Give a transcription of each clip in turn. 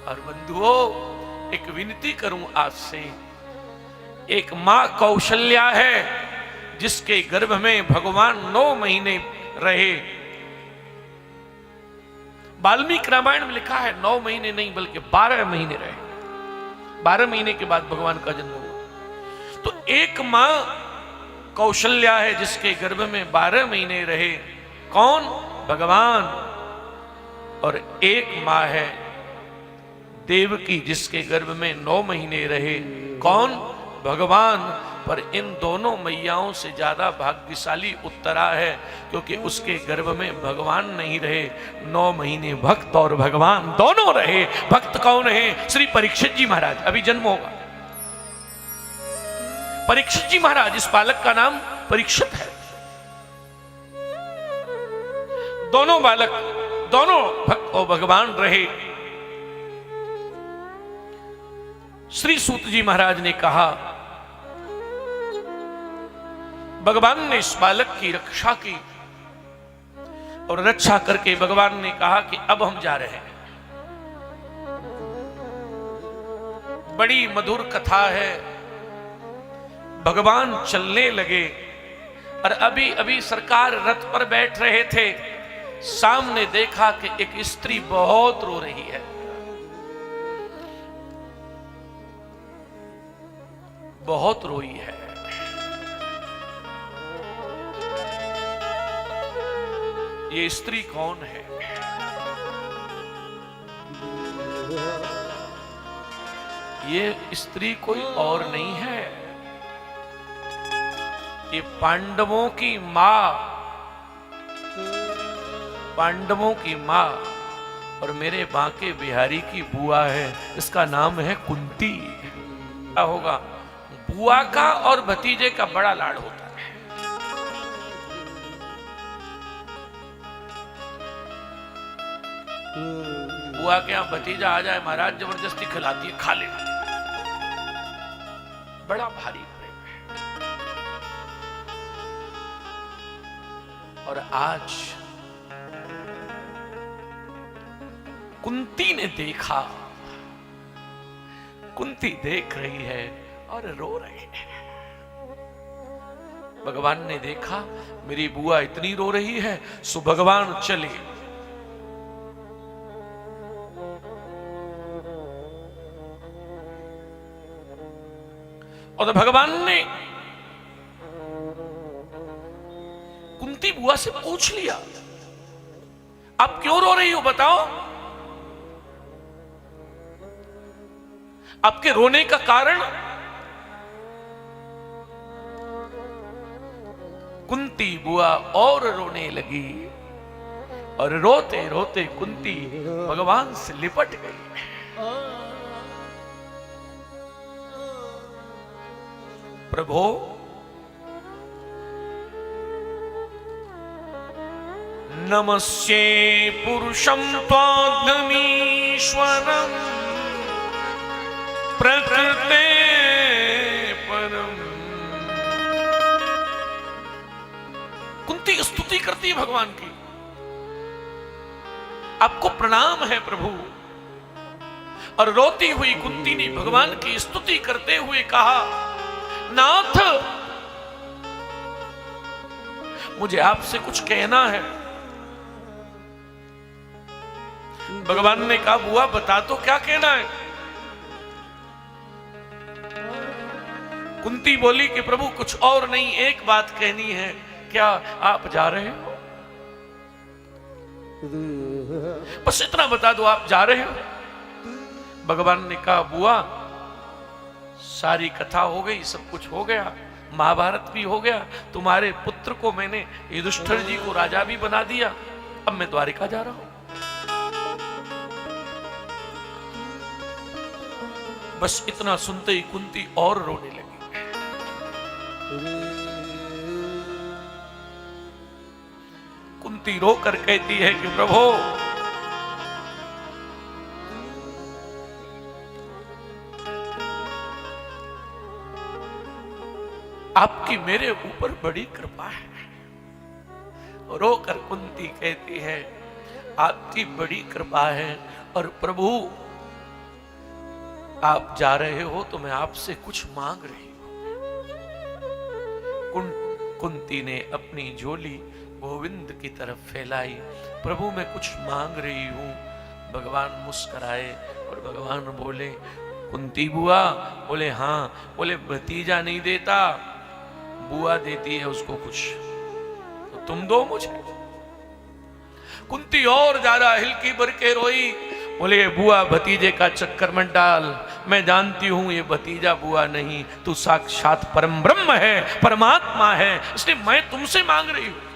और बंधुओं, एक विनती करूं आपसे, एक मां कौशल्या है जिसके गर्भ में भगवान 9 महीने रहे। वाल्मीकि रामायण में लिखा है 9 महीने नहीं बल्कि 12 महीने रहे। 12 महीने के बाद भगवान का जन्म हुआ। तो एक मां कौशल्या है जिसके गर्भ में 12 महीने रहे। कौन? भगवान। और एक मां है देवकी जिसके गर्भ में 9 महीने रहे। कौन? भगवान। पर इन दोनों मैयाओं से ज्यादा भाग्यशाली उत्तरा है, क्योंकि उसके गर्भ में भगवान नहीं रहे, 9 महीने भक्त और भगवान दोनों रहे। भक्त कौन है? श्री परीक्षित जी महाराज। अभी जन्म होगा परीक्षित जी महाराज। इस बालक का नाम परीक्षित है। दोनों बालक, दोनों भक्त और भगवान रहे। श्री सूत जी महाराज ने कहा, भगवान ने इस बालक की रक्षा की और रक्षा करके भगवान ने कहा कि अब हम जा रहे हैं। बड़ी मधुर कथा है। भगवान चलने लगे और अभी अभी सरकार रथ पर बैठ रहे थे। सामने देखा कि एक स्त्री बहुत रो रही है। बहुत रोई है। ये स्त्री कौन है? ये स्त्री कोई और नहीं है, ये पांडवों की मां, पांडवों की मां और मेरे बांके बिहारी की बुआ है। इसका नाम है कुंती। क्या होगा? बुआ का और भतीजे का बड़ा लाड होता है। बुआ के यहां भतीजा आ जाए, महाराज जबरदस्ती खिलाती है, खा ले। बड़ा भारी प्रेम है। और आज कुंती ने देखा, कुंती देख रही है और रो रही है। भगवान ने देखा मेरी बुआ इतनी रो रही है, सो भगवान चले। और भगवान ने कुंती बुआ से पूछ लिया, आप क्यों रो रही हो? बताओ, आपके रोने का कारण? कुंती बुआ और रोने लगी और रोते रोते कुंती भगवान से लिपट गई। प्रभो, नमस्ये पुरुषं त्वाद्मीश्वरं प्रकृते परम। कुंती स्तुति करती है भगवान की। आपको प्रणाम है प्रभु। और रोती हुई कुंती ने भगवान की स्तुति करते हुए कहा, नाथ, मुझे आपसे कुछ कहना है। भगवान ने कहा, बुआ बता तो, क्या कहना है? कुंती बोली कि प्रभु कुछ और नहीं, एक बात कहनी है। क्या आप जा रहे हो? बस इतना बता दो, आप जा रहे हो? भगवान ने कहा, बुआ सारी कथा हो गई, सब कुछ हो गया, महाभारत भी हो गया, तुम्हारे पुत्र को मैंने युधिष्ठिर जी को राजा भी बना दिया, अब मैं द्वारिका जा रहा हूं। बस इतना सुनते ही कुंती और रोने लगी। कुंती रोकर कहती है कि प्रभु, आपकी मेरे ऊपर बड़ी कृपा है। रोकर कुंती कहती है, आपकी बड़ी कृपा है और प्रभु आप जा रहे हो तो मैं आपसे कुछ मांग रही हूं। कुंती ने अपनी झोली गोविंद की तरफ फैलाई। प्रभु मैं कुछ मांग रही हूं। भगवान मुस्कुराए और भगवान बोले, कुंती बुआ? बोले हाँ। बोले भतीजा नहीं देता, बुआ देती है उसको कुछ, तो तुम दो मुझे। कुंती और ज्यादा हिलकी भर के रोई। बोले बुआ भतीजे का चक्कर मत डाल, मैं जानती हूं ये भतीजा बुआ नहीं, तू साक्षात परम ब्रह्म है, परमात्मा है, इसलिए मैं तुमसे मांग रही हूं।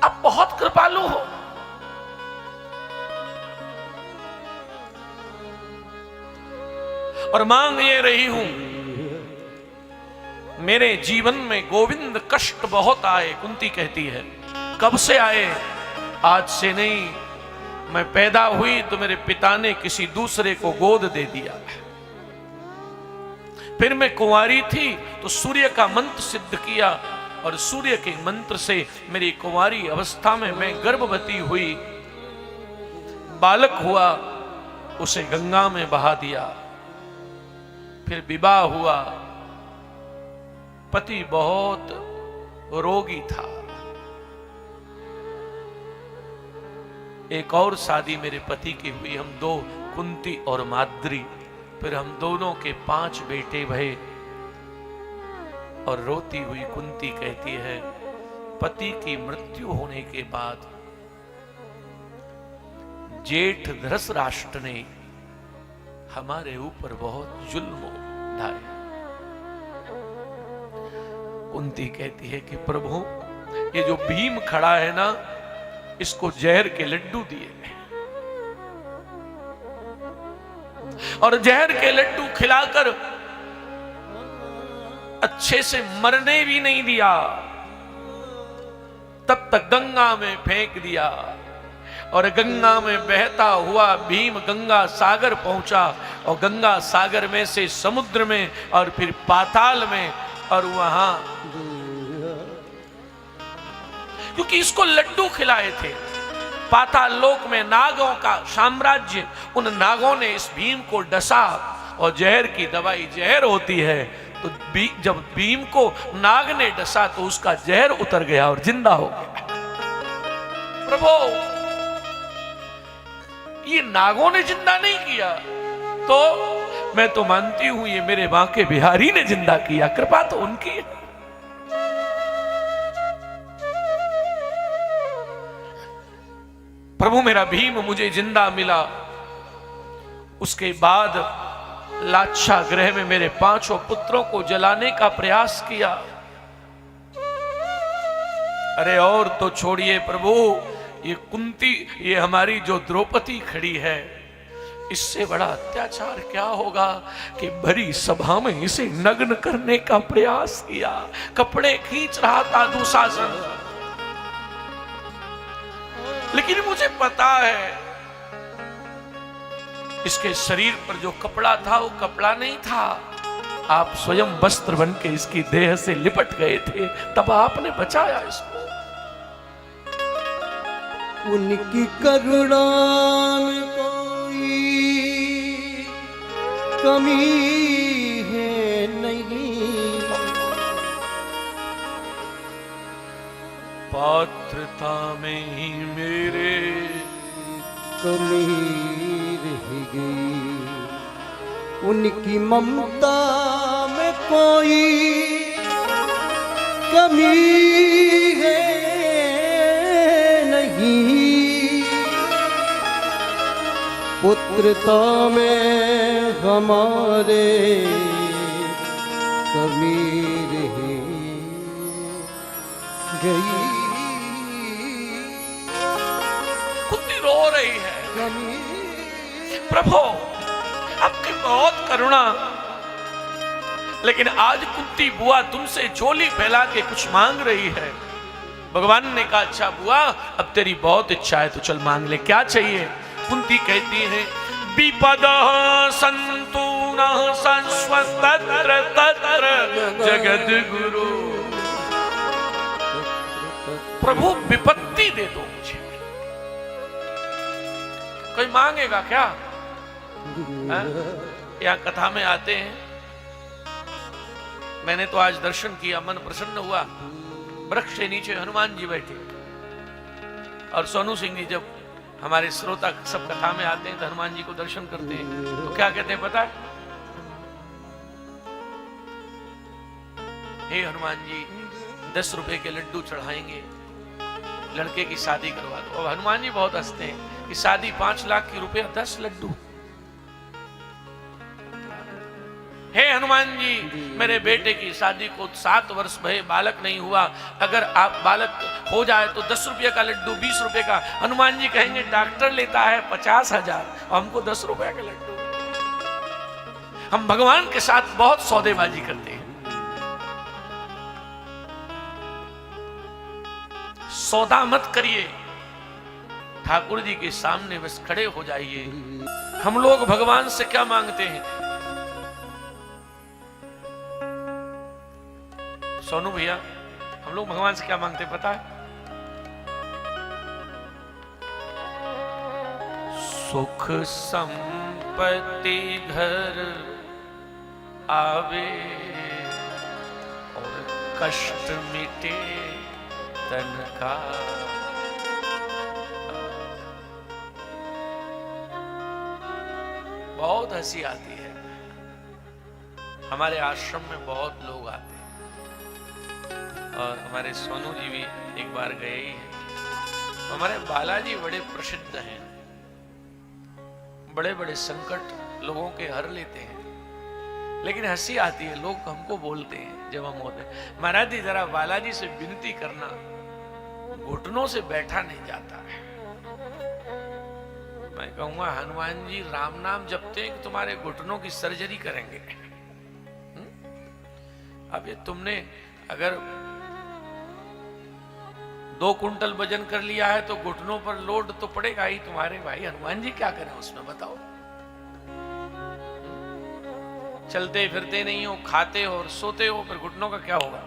आप बहुत कृपालु हो। और मांग ये रही हूं, मेरे जीवन में गोविंद कष्ट बहुत आए। कुंती कहती है कब से आए? आज से नहीं, मैं पैदा हुई तो मेरे पिता ने किसी दूसरे को गोद दे दिया। फिर मैं कुंवारी थी तो सूर्य का मंत्र सिद्ध किया और सूर्य के मंत्र से मेरी कुंवारी अवस्था में मैं गर्भवती हुई। बालक हुआ, उसे गंगा में बहा दिया। फिर विवाह हुआ। पति बहुत रोगी था। एक और शादी मेरे पति की हुई, हम दो, कुंती और माद्री। फिर हम दोनों के 5 बेटे भये। और रोती हुई कुंती कहती है, पति की मृत्यु होने के बाद जेठ धृतराष्ट्र ने हमारे ऊपर बहुत जुल्म ढाए। कुंती कहती है कि प्रभु ये जो भीम खड़ा है ना, इसको जहर के लड्डू दिए और जहर के लड्डू खिलाकर अच्छे से मरने भी नहीं दिया। तब तक गंगा में फेंक दिया और गंगा में बहता हुआ भीम गंगा सागर पहुंचा और गंगा सागर में से समुद्र में और फिर पाताल में, और वहां क्योंकि इसको लड्डू खिलाए थे। पाताल लोक में नागों का साम्राज्य, उन नागों ने इस भीम को डसा और जहर की दवाई जहर होती है, तो जब भीम को नाग ने डसा तो उसका जहर उतर गया और जिंदा हो गया। प्रभु ये नागों ने जिंदा नहीं किया, तो मैं तो मानती हूं ये मेरे बांके बिहारी ने जिंदा किया, कृपा तो उनकी है। प्रभु मेरा भीम मुझे जिंदा मिला। उसके बाद लाक्षा ग्रह में मेरे 5 पुत्रों को जलाने का प्रयास किया। अरे और तो छोड़िए प्रभु, ये कुंती, ये हमारी जो द्रौपदी खड़ी है, इससे बड़ा अत्याचार क्या होगा कि भरी सभा में इसे नग्न करने का प्रयास किया। कपड़े खींच रहा था दुशासन, लेकिन मुझे पता है इसके शरीर पर जो कपड़ा था वो कपड़ा नहीं था। आप स्वयं वस्त्र बन के इसकी देह से लिपट गए थे, तब आपने बचाया इसको। उनकी करुणा में कोई कमी है नहीं, पात्रता में ही मेरे कमी रह गई। उनकी ममता में कोई कमी है नहीं, पुत्रता में हमारे कमी रह गई। कुंती रो रही है, प्रभु आपकी बहुत करुणा। लेकिन आज कुंती बुआ तुमसे झोली फैला के कुछ मांग रही है। भगवान ने कहा अच्छा बुआ, अब तेरी बहुत इच्छा है तो चल मांग ले, क्या चाहिए? कुंती कहती है विपद संतु न संस्वतत्र तत्र जगद गुरु। प्रभु विपत्ति दे दो मुझे, कोई मांगेगा क्या? यहाँ कथा में आते हैं, मैंने तो आज दर्शन किया, मन प्रसन्न हुआ। वृक्ष के नीचे हनुमान जी बैठे और सोनू सिंह जी जब हमारे श्रोता सब कथा में आते हैं तो हनुमान जी को दर्शन करते हैं तो क्या कहते हैं पता है? हे हनुमान जी 10 रुपए के लड्डू चढ़ाएंगे, लड़के की शादी करवा दो। अब हनुमान जी बहुत हंसते हैं कि शादी 5 लाख की रुपया 10 लड्डू। हे हनुमान जी मेरे बेटे की शादी को 7 वर्ष भये, बालक नहीं हुआ, अगर आप बालक हो जाए तो 10 रुपये का लड्डू, 20 रुपए का। हनुमान जी कहेंगे डॉक्टर लेता है 50,000, हमको 10 रुपए का लड्डू। हम भगवान के साथ बहुत सौदेबाजी करते हैं। सौदा मत करिए, ठाकुर जी के सामने बस खड़े हो जाइए। हम लोग भगवान से क्या मांगते हैं? सोनू भैया, हम लोग भगवान से क्या मांगते हैं पता है? सुख संपत्ति घर आवे और कष्ट मिटे तन का। बहुत हंसी आती है। हमारे आश्रम में बहुत लोग आते हैं और हमारे सोनू जी भी एक बार गए ही हैं। हमारे बालाजी बड़े प्रसिद्ध हैं, बड़े बड़े संकट लोगों के हर लेते हैं। लेकिन हंसी आती है, लोग हमको बोलते हैं जब हम होते हैं, महाराज जी जरा बालाजी से विनती करना, घुटनों से बैठा नहीं जाता है। मैं कहूंगा हनुमान जी राम नाम जपते हैं कि तुम्हारे घुटनों की सर्जरी करेंगे। अब ये तुमने अगर 2 कुंटल वजन कर लिया है तो घुटनों पर लोड तो पड़ेगा ही तुम्हारे। भाई हनुमान जी क्या करें उसमें बताओ? चलते फिरते नहीं हो, खाते हो और सोते हो, फिर घुटनों का क्या होगा?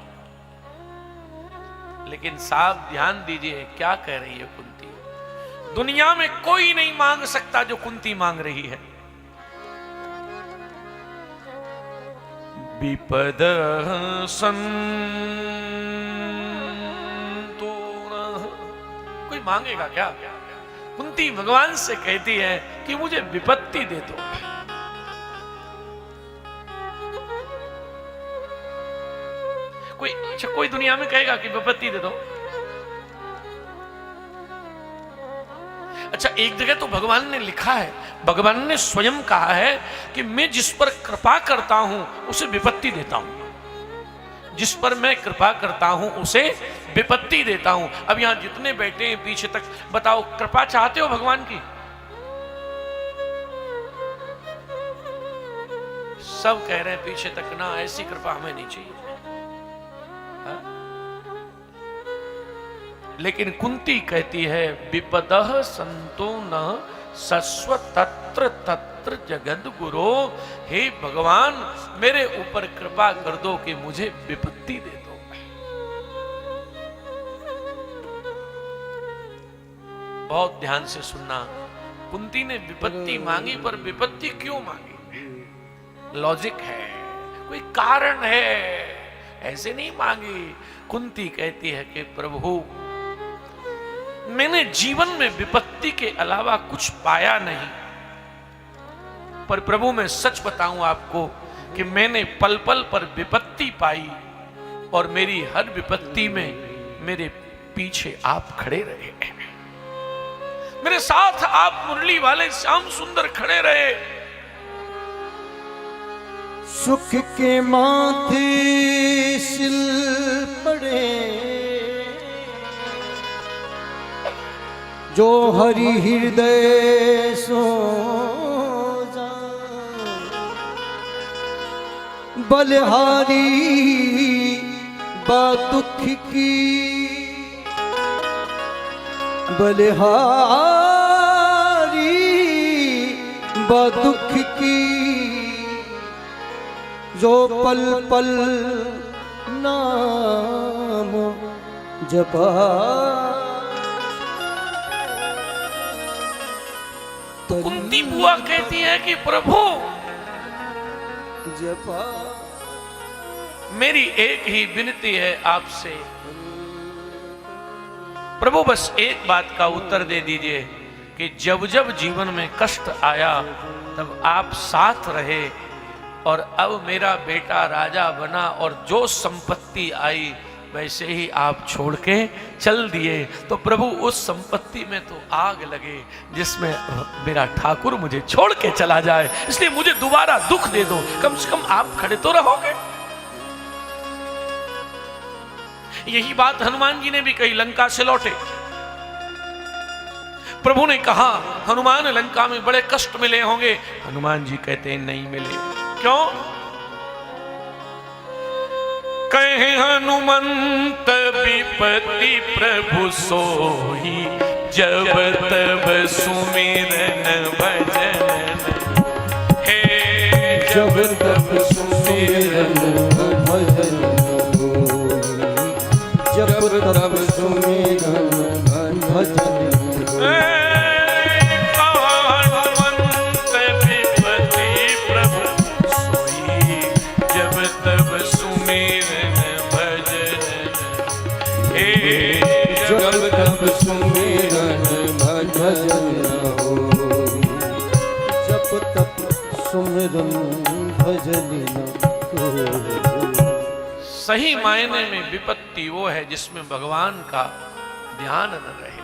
लेकिन साहब ध्यान दीजिए क्या कह रही है कुंती। दुनिया में कोई नहीं मांग सकता जो कुंती मांग रही है। विपद कोई मांगेगा क्या? कुंती भगवान से कहती है कि मुझे विपत्ति दे दो। कोई दुनिया में कहेगा कि विपत्ति दे दो? अच्छा, एक जगह तो भगवान ने लिखा है, भगवान ने स्वयं कहा है कि मैं जिस पर कृपा करता हूं उसे विपत्ति देता हूं। जिस पर मैं कृपा करता हूं उसे विपत्ति देता हूं। अब यहां जितने बैठे हैं पीछे तक, बताओ कृपा चाहते हो भगवान की? सब कह रहे हैं पीछे तक ना, ऐसी कृपा हमें नहीं चाहिए। लेकिन कुंती कहती है विपदः संतो न सस्व तत्र तत्र जगद गुरो। हे भगवान मेरे ऊपर कृपा कर दो कि मुझे विपत्ति दे दो। बहुत ध्यान से सुनना, कुंती ने विपत्ति मांगी, पर विपत्ति क्यों मांगी? लॉजिक है, कोई कारण है, ऐसे नहीं मांगी। कुंती कहती है कि प्रभु मैंने जीवन में विपत्ति के अलावा कुछ पाया नहीं, पर प्रभु मैं सच बताऊं आपको कि मैंने पल पल पर विपत्ति पाई और मेरी हर विपत्ति में मेरे पीछे आप खड़े रहे, मेरे साथ आप मुरली वाले श्याम सुंदर खड़े रहे। सुख के माथे सिल पड़े जो हरि हृदय सो जा, बलिहारी बा दुख की, बलिहारी बा दुख की, जो पल पल नाम जपा। कुंती बुआ कहती है कि प्रभु जपा मेरी एक ही विनती है आपसे, प्रभु बस एक बात का उत्तर दे दीजिए कि जब जब जीवन में कष्ट आया तब आप साथ रहे, और अब मेरा बेटा राजा बना और जो संपत्ति आई वैसे ही आप छोड़ के चल दिए, तो प्रभु उस संपत्ति में तो आग लगे जिसमें मेरा ठाकुर मुझे छोड़ के चला जाए, इसलिए मुझे दोबारा दुख दे दो, कम से कम आप खड़े तो रहोगे। यही बात हनुमान जी ने भी कही, लंका से लौटे, प्रभु ने कहा हनुमान लंका में बड़े कष्ट मिले होंगे, हनुमान जी कहते हैं नहीं मिले। क्यों? कहे हनुमंत विपत्ति प्रभु सोई, जब तब सुमिरन भजन हे, जब तब सुमिरन भजन होई, जब तब सुमिरन भजन सही मायने में विपत्ति वो है जिसमें भगवान का ध्यान न रहे।